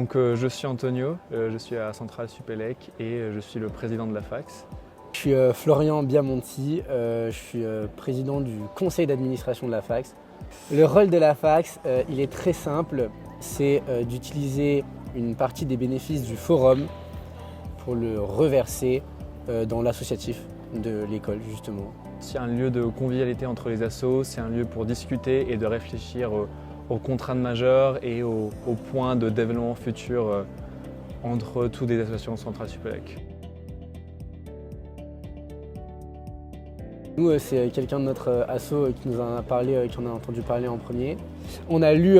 Donc, je suis Antonio, je suis à Centrale Supélec et je suis le président de la Fax. Je suis Florian Biamonti, je suis président du conseil d'administration de la Fax. Le rôle de la Fax, il est très simple, c'est d'utiliser une partie des bénéfices du forum pour le reverser dans l'associatif de l'école justement. C'est un lieu de convivialité entre les assos, c'est un lieu pour discuter et de réfléchir aux contraintes majeures et aux points de développement futur entre toutes les associations Centrale Supélec. Nous, c'est quelqu'un de notre asso qui nous en a parlé, qui en a entendu parler en premier. On a lu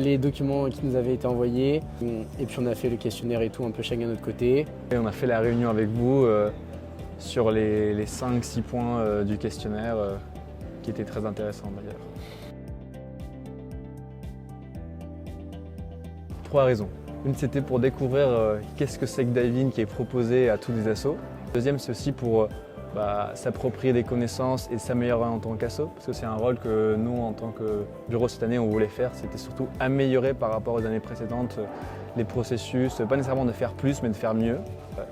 les documents qui nous avaient été envoyés et puis on a fait le questionnaire et tout, un peu chacun de notre côté. Et on a fait la réunion avec vous sur les 5-6 points du questionnaire qui étaient très intéressants d'ailleurs. 3 raisons. Une, c'était pour découvrir qu'est-ce que c'est que diving qui est proposé à tous les assos. Deuxième, c'est aussi pour s'approprier des connaissances et s'améliorer en tant qu'asso, parce que c'est un rôle que nous, en tant que bureau cette année, on voulait faire. C'était surtout améliorer par rapport aux années précédentes les processus, pas nécessairement de faire plus, mais de faire mieux.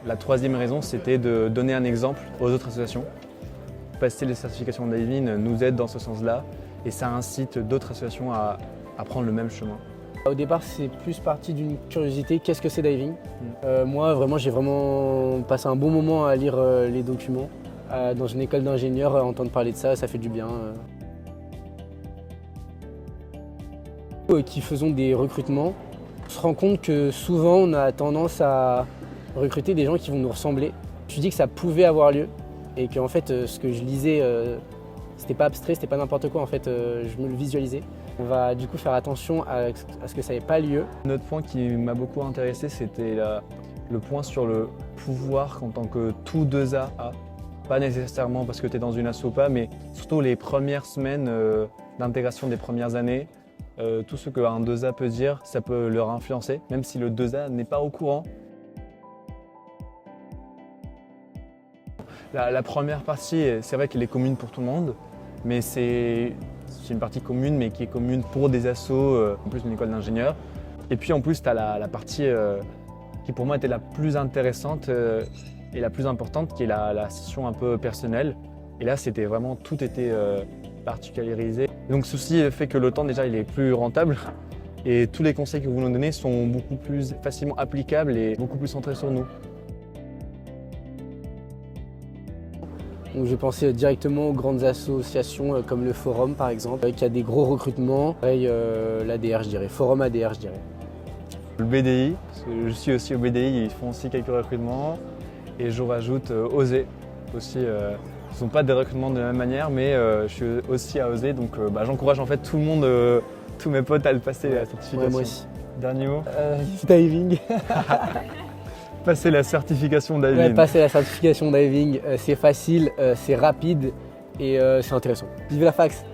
La troisième raison, c'était de donner un exemple aux autres associations. Passer les certifications diving nous aide dans ce sens-là, et ça incite d'autres associations à prendre le même chemin. Au départ, c'est plus parti d'une curiosité, qu'est-ce que c'est diving? Moi, vraiment, j'ai vraiment passé un bon moment à lire les documents. Dans une école d'ingénieur, entendre parler de ça, ça fait du bien. Qui faisons des recrutements, on se rend compte que souvent, on a tendance à recruter des gens qui vont nous ressembler. Je me suis dit que ça pouvait avoir lieu et que en fait, ce que je lisais, c'était pas abstrait, c'était pas n'importe quoi, en fait, je me le visualisais. On va du coup faire attention à ce que ça n'ait pas lieu. Un autre point qui m'a beaucoup intéressé, c'était le point sur le pouvoir qu'en tant que tout 2A a. Pas nécessairement parce que tu es dans une asso ou pas, mais surtout les premières semaines d'intégration des premières années. Tout ce qu'un 2A peut dire, ça peut leur influencer, même si le 2A n'est pas au courant. La première partie, c'est vrai qu'elle est commune pour tout le monde, mais c'est une partie commune, mais qui est commune pour des assos, en plus d'une école d'ingénieur. Et puis en plus, tu as la partie qui pour moi était la plus intéressante et la plus importante, qui est la session un peu personnelle. Et là, c'était vraiment, tout était particularisé. Donc ceci fait que le temps déjà, il est plus rentable. Et tous les conseils que vous nous donnez sont beaucoup plus facilement applicables et beaucoup plus centrés sur nous. Donc je pensais directement aux grandes associations comme le Forum par exemple, qui a des gros recrutements. Pareil, l'ADR je dirais, Forum ADR je dirais. Le BDI, parce que je suis aussi au BDI, ils font aussi quelques recrutements. Et je rajoute OSE aussi. Ce ne sont pas des recrutements de la même manière, mais je suis aussi à OSE, donc j'encourage en fait tout le monde, tous mes potes à le passer la certification. Ouais, moi aussi. Dernier mot Diving. Passer la certification diving. Ouais, passer la certification diving, c'est facile, c'est rapide et c'est intéressant. Vive la Fax!